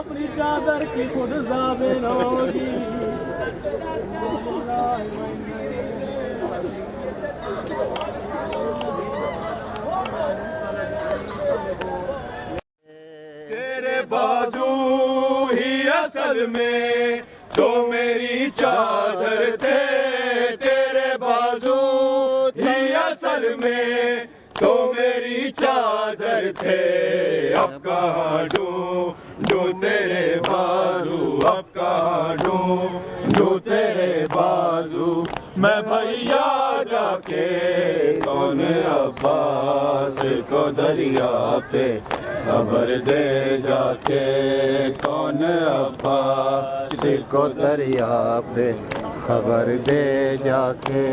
अपनी चादर की खुद ज़ाबिन होगी। तेरे बाजू ही असल में तो मेरी चादर थे, तेरे बाजू ही असल में तो मेरी चादर थे। अब कहाँ ढूंढूं तेरे बाजू, अब कहाँ ढूंढूं तेरे बाजू। मैं भैया जाके कौन अब्बास को दरिया पे खबर दे जाके, कौन अब्बास को दरिया पे खबर दे जाके।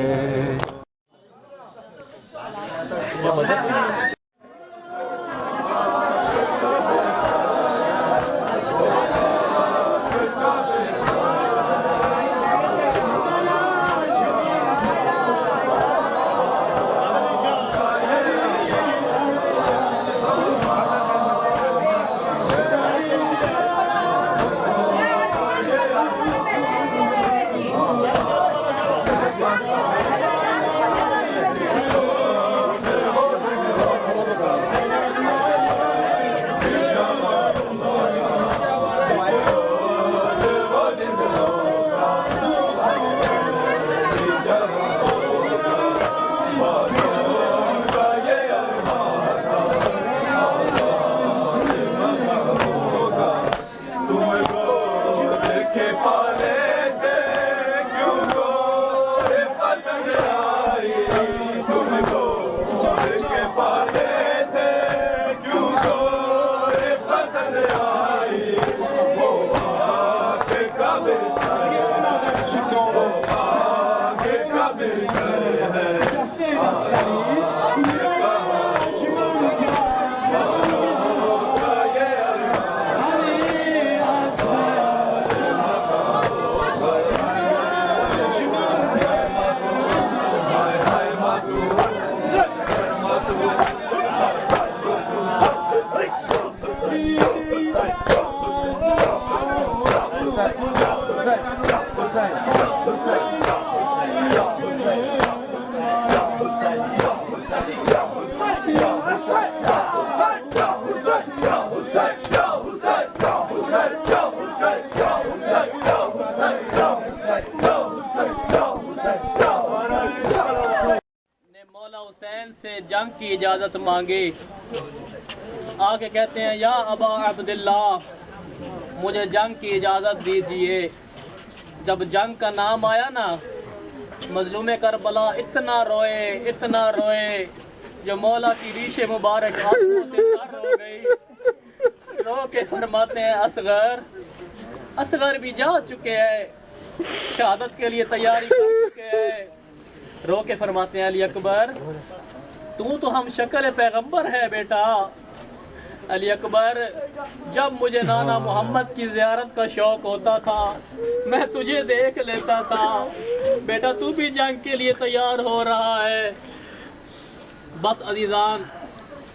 मौला हुसैन से जंग की इजाजत मांगी। आके कहते हैं या अबा अब्दुल्ला मुझे जंग की इजाजत दीजिए। जब जंग का नाम आया ना, मजलूम करबला इतना रोए जो मौला की रीशे मुबारक आंसू से तर हो गई। रो के फरमाते हैं असगर भी जा चुके हैं, शहादत के लिए तैयारी कर चुके हैं। रो के फरमाते हैं अली अकबर तू तो हम शक्ल पैगंबर है बेटा। अली अकबर जब मुझे नाना मोहम्मद की ज़ियारत का शौक होता था मैं तुझे देख लेता था। बेटा तू भी जंग के लिए तैयार हो रहा है। बस अजीजान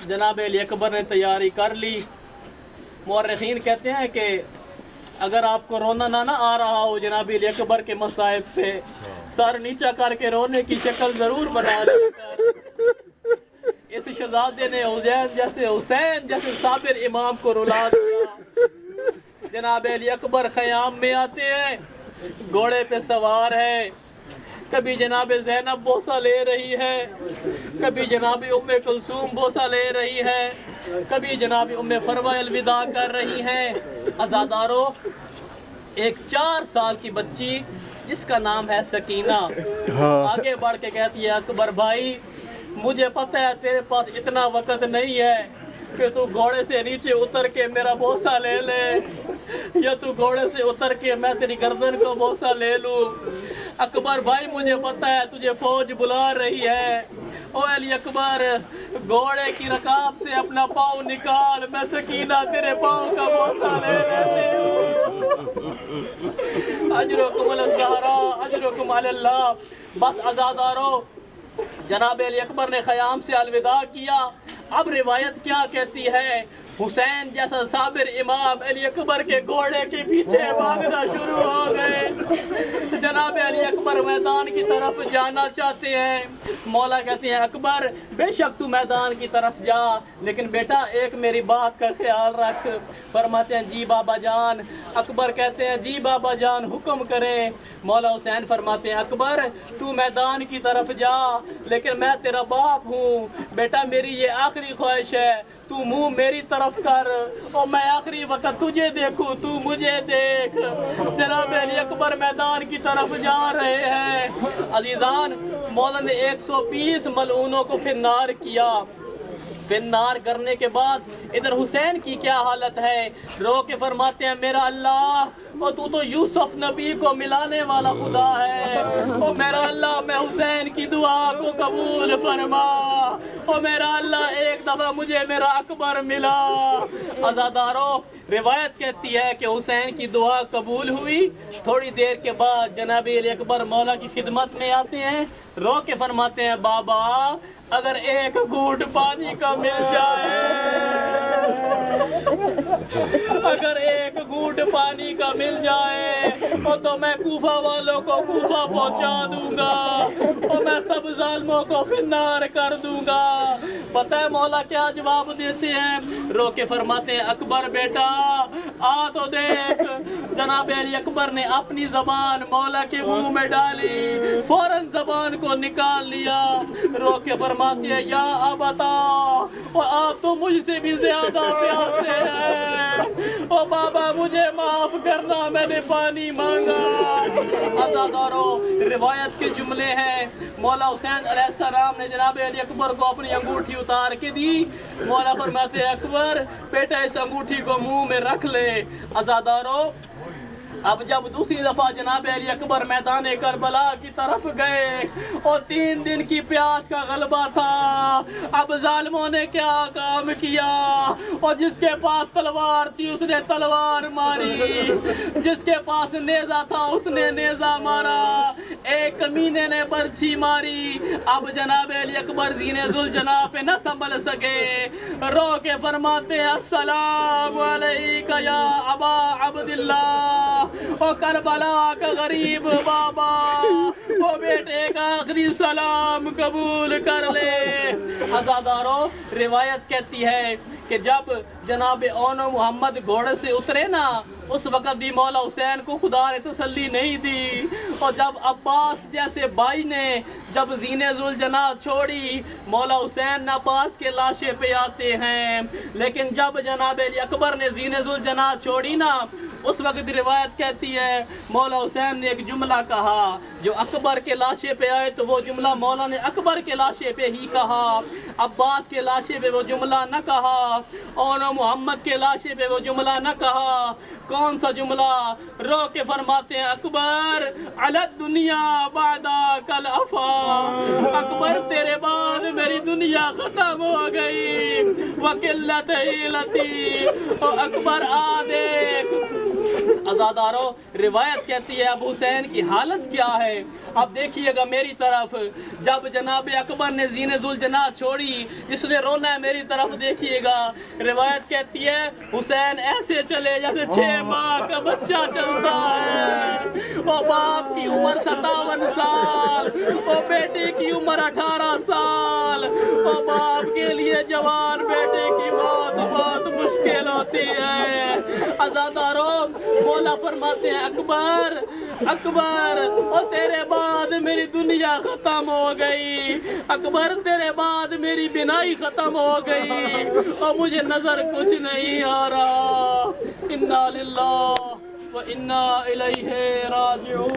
जनाब अली अकबर ने तैयारी कर ली। मुअर्रिखीन कहते हैं कि अगर आपको रोना ना आ रहा हो जनाब अली अकबर के मसाइब से, सर नीचा करके रोने की शक्ल जरूर बना लेकर इस शहजादे ने हुसैन जैसे साबिर इमाम को रुला दिया। जनाब अली अकबर ख़याम में आते हैं, घोड़े पे सवार है। कभी जनाब ज़ैनब बोसा ले रही है, कभी जनाब उम्मे कुलसूम बोसा ले रही है, कभी जनाब उम्मे फरवा अलविदा कर रही है। अज़ादारों एक 4 साल की बच्ची जिसका नाम है सकीना आगे बढ़ के कहती है अकबर भाई मुझे पता है तेरे पास इतना वक्त नहीं है कि तू घोड़े से नीचे उतर के मेरा बोसा ले ले, या तू घोड़े से उतर के मैं तेरी गर्दन को बोसा ले लूं। अकबर भाई मुझे पता है तुझे फौज बुला रही है। ओ अली अकबर घोड़े की रकाब से अपना पाँव निकाल, मैं सकीना तेरे पाँव का बोसा ले लेती हूँ। अजरुकुम अलज़हरा अजरुकुम अलल्लाह। बस अज़ादारों जनाब अली अकबर ने ख़याम से अलविदा किया। अब रिवायत क्या कहती है, हुसैन जैसा साबिर इमाम अली अकबर के घोड़े के पीछे भागना शुरू हो गए। जनाब अली अकबर मैदान की तरफ जाना चाहते हैं। मौला कहते हैं अकबर बेशक तू मैदान की तरफ जा, लेकिन बेटा एक मेरी बात का ख्याल रख। फरमाते हैं जी बाबा जान। अकबर कहते हैं जी बाबा जान हुक्म करें। मौला हुसैन फरमाते हैं अकबर तू मैदान की तरफ जा, लेकिन मैं तेरा बाप हूँ बेटा, मेरी ये आखिरी ख्वाहिश है, तू मुंह मेरी तरफ कर और मैं आखिरी वक्त तुझे देखूं, तू मुझे देख। जनाब अली अकबर मैदान की तरफ जा रहे हैं। अजीजान, मौला ने 120 मलऊनों को फिन्नार किया। फिन्नार करने के बाद इधर हुसैन की क्या हालत है, रो के फरमाते हैं मेरा अल्लाह, और तू तो यूसुफ नबी को मिलाने वाला खुदा है। ओ मेरा अल्लाह, मैं हुसैन की दुआ को कबूल फरमा। ओ मेरा अल्लाह, एक दफा मुझे मेरा अकबर मिला। अज़ादारों, रिवायत कहती है कि हुसैन की दुआ कबूल हुई। थोड़ी देर के बाद जनाब अली अकबर मौला की खिदमत में आते हैं। रो के फरमाते हैं बाबा अगर एक घूंट पानी का मिल जाए, अगर एक घूंट पानी का मिल जाए तो मैं कूफा वालों को कूफा पहुंचा दूंगा और मैं सब जालिमों को फिन्नार कर दूंगा। पता है मौला क्या जवाब देते हैं? रो के फरमाते हैं अकबर बेटा आ तो देख। जनाब अली अकबर ने अपनी जबान मौला के मुंह में डाली, फौरन जबान को निकाल लिया। रो के फरमाते हैं या अबता, और आप तो मुझसे भी ज्यादा प्यासे हैं। ओ बाबा मुझे माफ करना, मैंने पानी मांगा। अज़ादारों, रिवायत के जुमले हैं, मौला हुसैन अलैहिस्सलाम ने जनाब अली अकबर को अपनी अंगूठी उतार के दी। मौला फरमाते अकबर बेटा इस अंगूठी को मुंह में रख ले। अज़ादारों, अब जब दूसरी दफा जनाब अली अकबर मैदान करबला की तरफ गए और 3 दिन की प्यास का गलबा था। अब जालिमों ने क्या काम किया, और जिसके पास तलवार थी उसने तलवार मारी, जिसके पास नेजा था उसने नेजा मारा, एक कमीने ने बर्छी मारी। अब जनाब अली अकबर जीने जुल जनाब पे न संभल सके, रो के फरमाते अस्सलाम अलैका या अबा अब्दुल्लाह, ओ करबला का गरीब बाबा, ओ बेटे का आखिरी सलाम कबूल कर ले। अज़ादारों, रिवायत कहती है कि जब जनाब ओन मोहम्मद घोड़े से उतरे ना, उस वक्त भी मौला हुसैन को खुदा ने तसल्ली नहीं दी। और जब अब्बास जैसे भाई ने जब जीने जुल जना छोड़ी, मौला हुसैन अब्बास के लाशे पे आते हैं। लेकिन जब जनाब अली अकबर ने जीने जुल जना छोड़ी ना, उस वक्त रिवायत कहती है मौला हुसैन ने एक जुमला कहा, जो अकबर के लाशे पे आए तो वो जुमला मौला ने अकबर के लाशे पे ही कहा, अब्बास के लाशे पे वो जुमला न कहा, और मोहम्मद के लाशे पे वो जुमला न कहा। कौन सा जुमला? रो के फरमाते हैं अकबर अलग दुनिया बादा कल अफा, अकबर तेरे बाद मेरी दुनिया खत्म हो गई, वकिल्लत हिलती, और अकबर आ देख। अज़ादारों, रिवायत कहती है अब हुसैन की हालत क्या है। अब देखिएगा मेरी तरफ, जब जनाब अकबर ने जीने जुल जना छोड़ी, इसने रोना है मेरी तरफ देखिएगा। रिवायत कहती है हुसैन ऐसे चले जैसे 6 माह का बच्चा चलता है। वो बाप की उम्र 57 साल, वो बेटे की उम्र 18 साल। वो बाप के लिए जवान बेटे की मौत बहुत मुश्किल होती है। अज़ादारों, मौला फरमाते हैं अकबर अकबर, और तेरे बाद मेरी दुनिया खत्म हो गई, अकबर तेरे बाद मेरी बिनाई खत्म हो गई, और मुझे नजर कुछ नहीं आ रहा। इन्ना लिल्लाह व इन्ना इलैहि राजिऊन।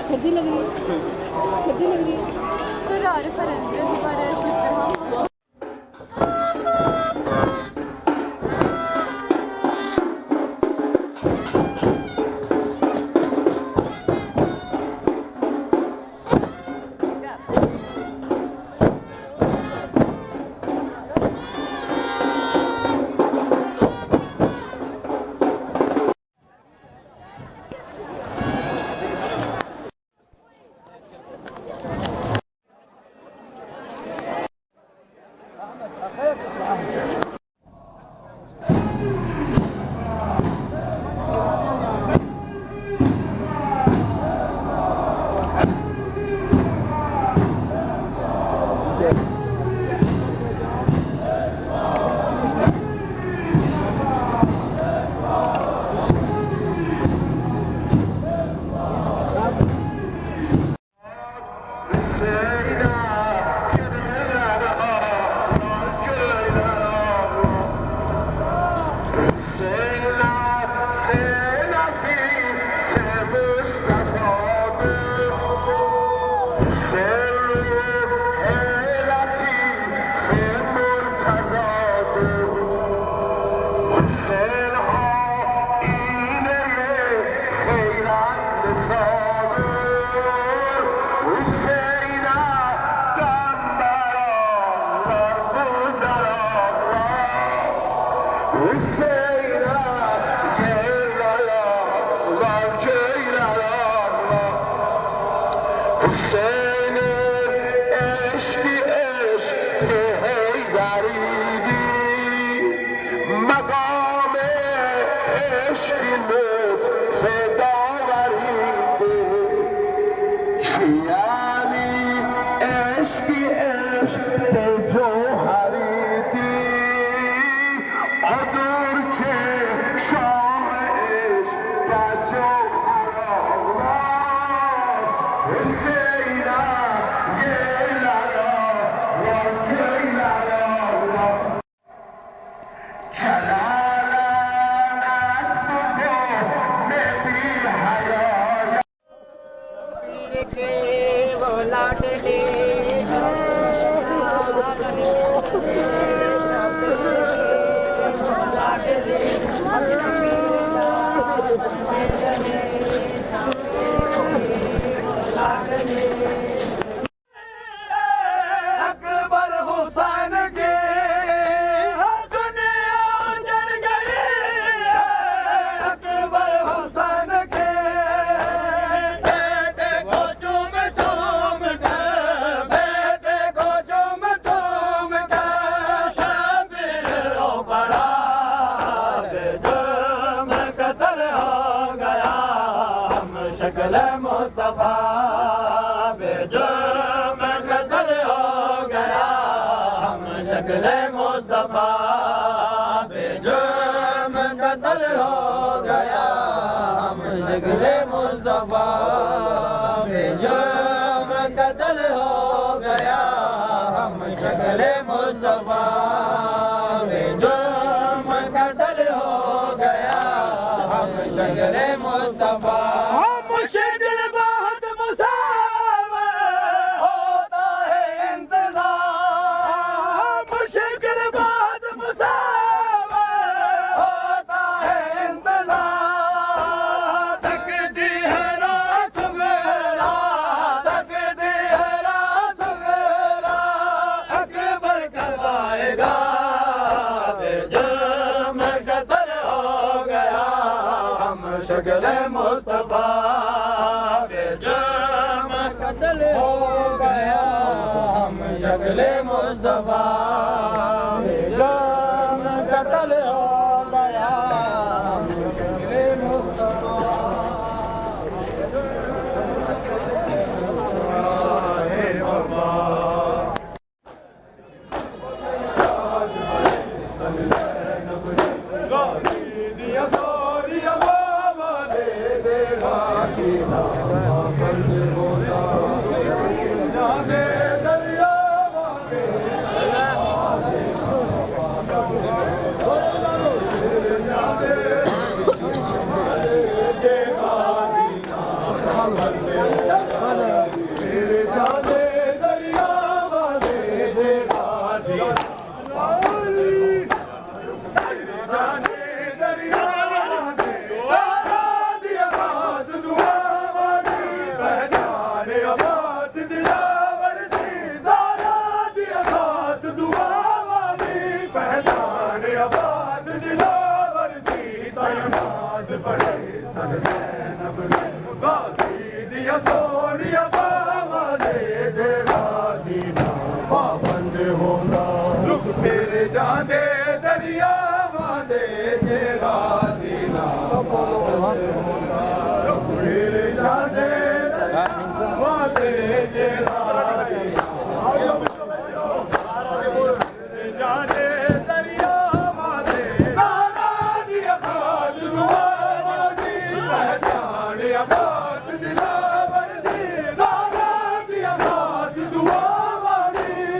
सर्दी लग रही है, सर्दी लग रही है। तो عارفة النادي بقى ايش نقدرها.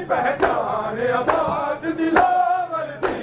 पहचान आबाद दिलावर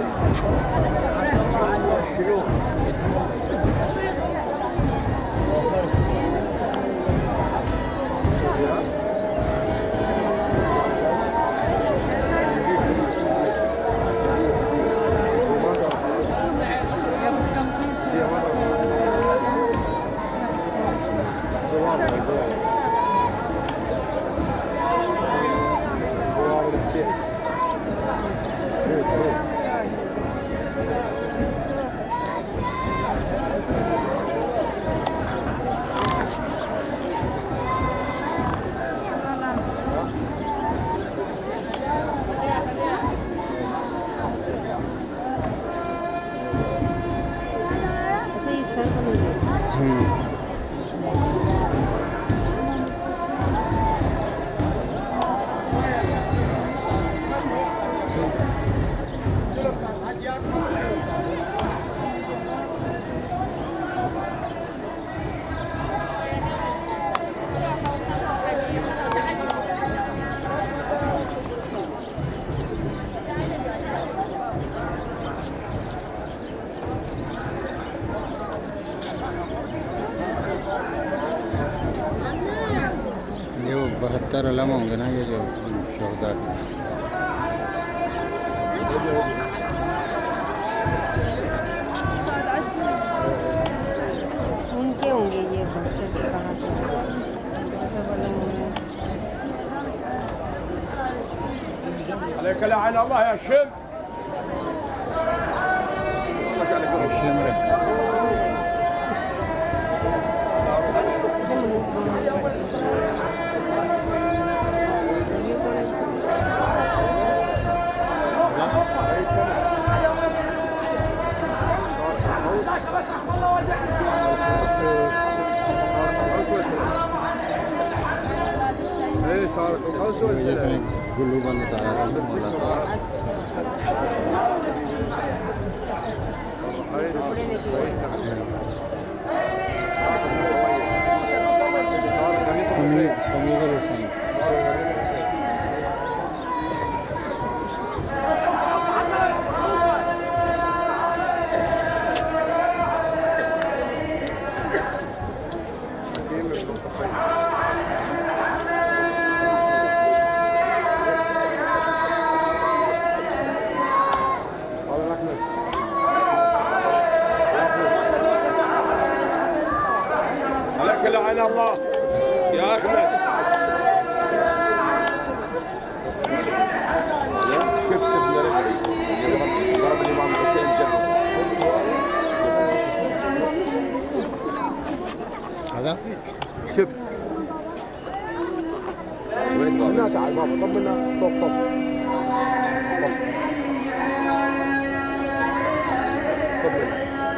ये 72 अलम होंगे ना, ये जो शौहदा उनके होंगे ये बच्चे के कहाँ से عليك لعن الله يا شم. गुल्लू बंद तारा عليك لعن الله يا أحمد. شفت ابن رجلي ضرب الإمام حسين جنبه. هذا شفت هنا تعال بابا طمنا. طب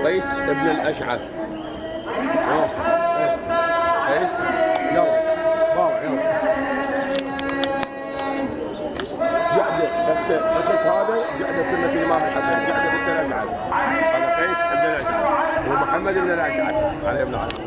قيس ابن الأشعث. قيس يلا بابا يلا جعده بس هذا جعده سنة الإمام الحسن جعده بنت الأشعث. هذا قيس ابن الأشعث ومحمد ابن الأشعث على ابن علي.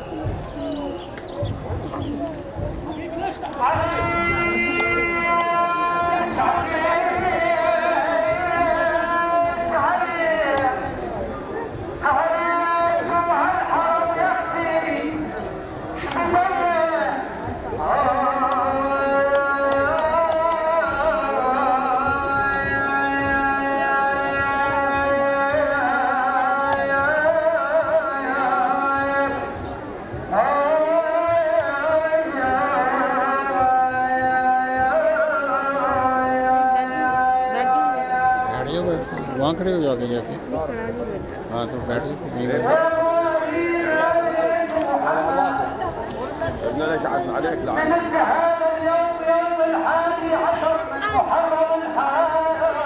वहाँ खड़े हो जाओगे जाके। हाँ तो बैठ गए ابن الأشعث عليك لعنة. هذا اليوم يوم 11 من محرم الحرام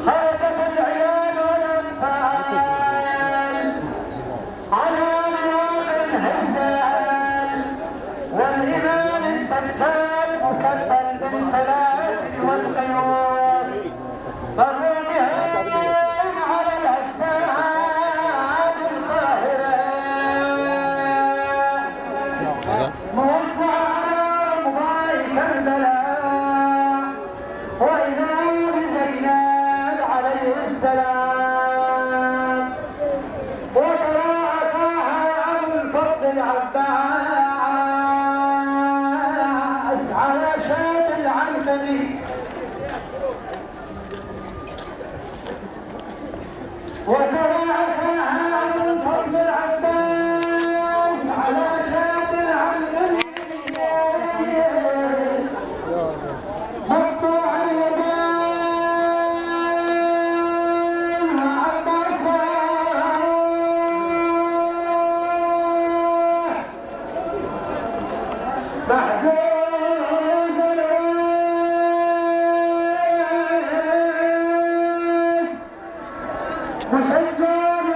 خرجت العيال والأنفال على نور الهزال والإمام السجاد مكبل بالسلاسل والقيود مروا بها على الأجساد القاهرة موسى مضايق البلاء وإذا بزينات السلام وقراءتها عن الفضل العباس على شاد العنبري وقراءتها عن الفضل العباس على شاد العنبري مقطوع اليدين عباسا محزوز العين مسجل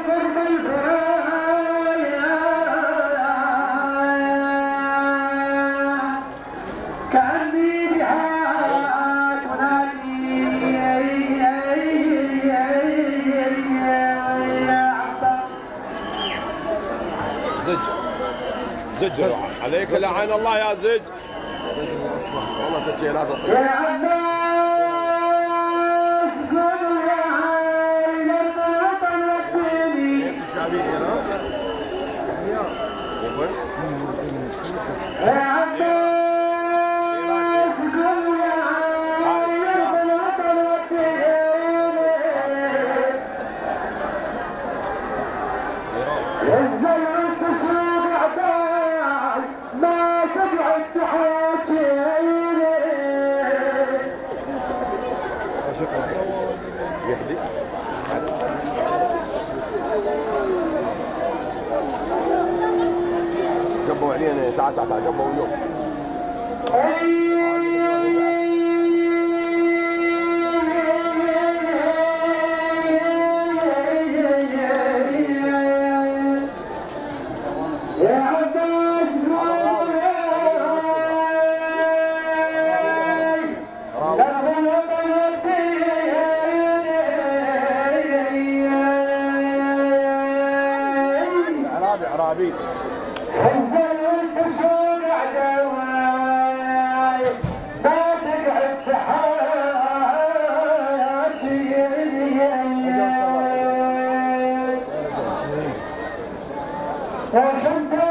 قرب الفرايا كأني بها تنادي يا عباس زج عليك لعن الله يا زج والله تجي لا تطير يا عباس قولوا يا عائلة طلقتني يا عباس قولوا يا عائلة طلقتني انزل القصور عباس ما تبعد تحاكيني يهدي جنبوا علينا تعال جنبوا اليوم يا عباس عرابي انزل الكسور عدواي ما تقعد تحاكي وشمتين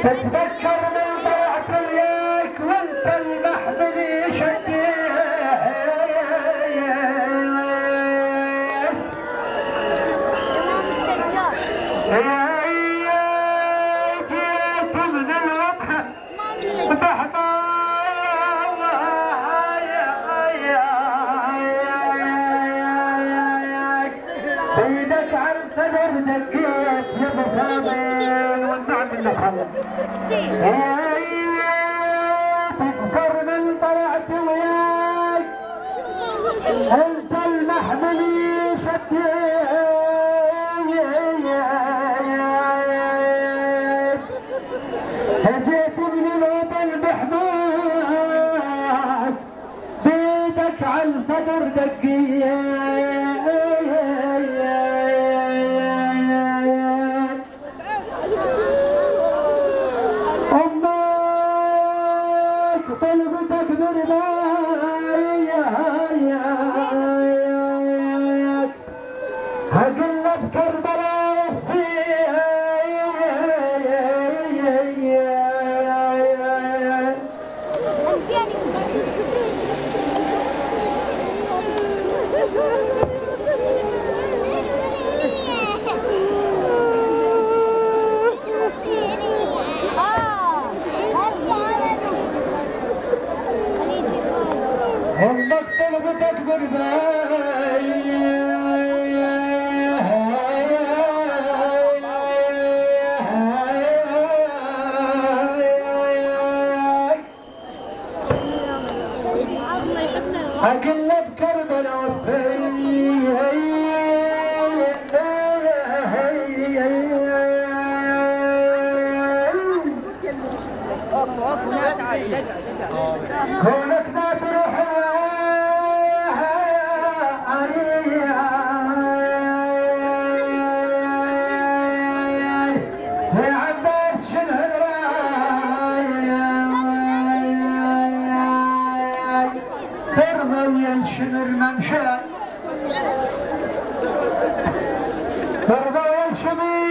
تتذكر من طلعت اليك وانت المحملي جيت من الوضحة بحضا ايدك على الصدر دقيت يا بثامن والنعم اللي خلق تذكر من طلعت وياك انت المحملي هجيت من الوطن بحماك بيدك على الصدر دقيت امك طلبتك بربايك هقلب كربلاء أقلب كربلاء كونك ناس روح ينشن الممشى ترضى ينشمي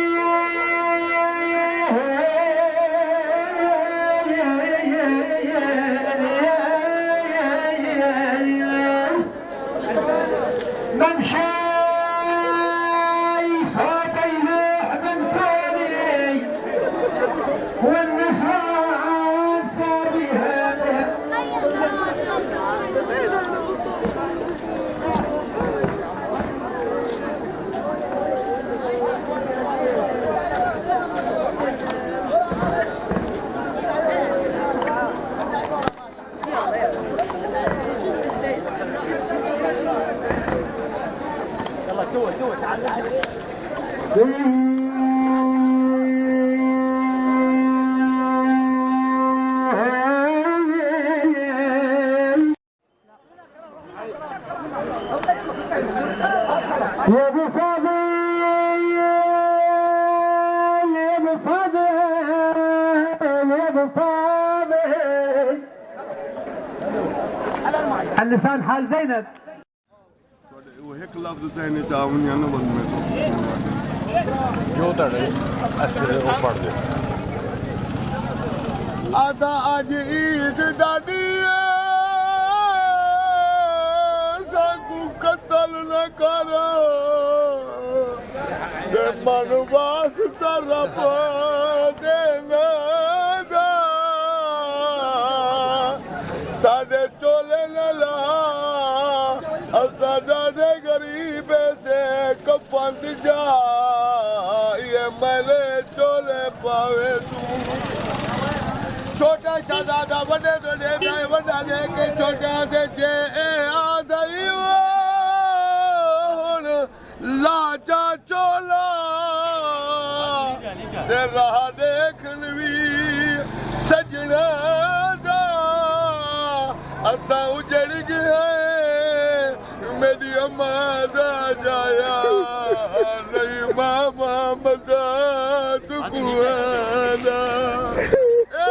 ممشى صوت يلوح من ثاني والنساء ثانيها اللسان حال زينب وهيك لفظ ثاني تعاوني انا والمد جو تڑے اچھے او پڑھ دے آدا اج عید دادی ساکو قتل نہ کرو تے من واسطہ رب دینا سادے چولے نلا اسادہ دے غریب سے کفن جا یہ ملے چولے پاوے تو چھوٹا شہزادہ بڑے تو دے دے بڑا دے کے چھوٹا دے جے آدھائی ہون لاچا چولا دے رہا دیکھنوی سجنہ اتا اجڑ گیا میری اماں دا جایا نہیں ماما مدد کوانا اے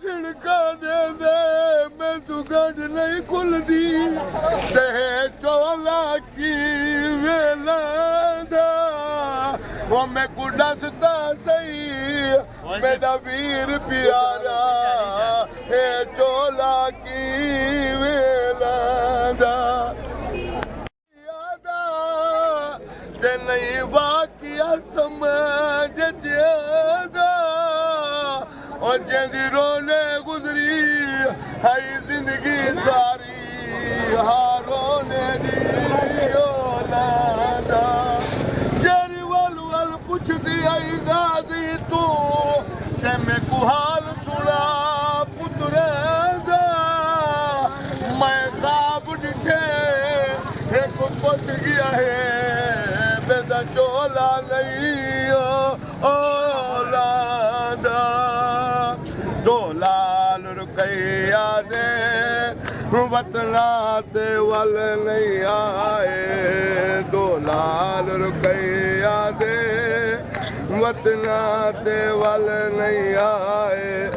چھڑکا دے دے میں تو گھڑ نہیں کھل دی تے چولا کی ویلا دا وہ میں کو ڈستا صحیح میرا ویر پیارا اے چولا کی ویلا دا یادا تے نہیں واقعہ سمجھ جیدا اور جیدی رونے گزری ہے زندگی ساری ہارونے دی اولادا جیری ول پوچھ دی آئی دادی تو تے میں کو حال سنا پترے دا میں خواب ڈٹھے ایک پت گیا ہے بیدا چولا نہیں اولادا دو لال رکیا دے وطنا تے ول نہیں آئے دو لال رکیا دے وطنا تے ول نہیں آئے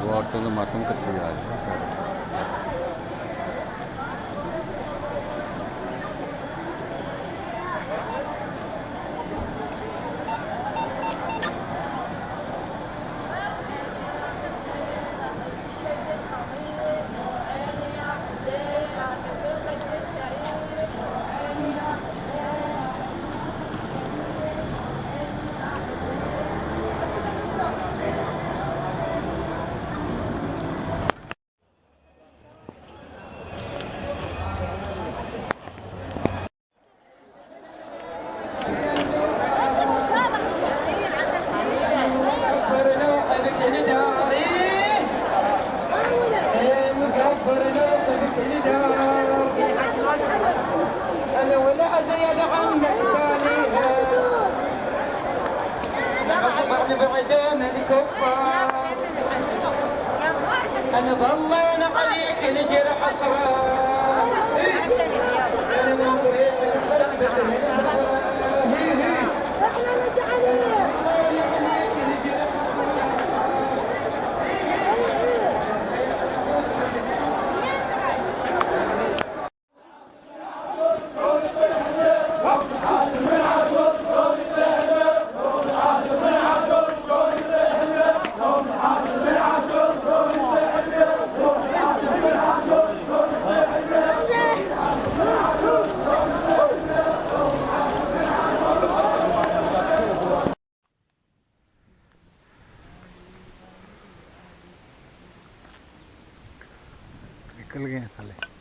وہ عورتوں کو ماتم کرتے جا رہے ہیں عجبت بعدين الكفار انا ضلينا عليك الجرح اسرار निकल गए साले।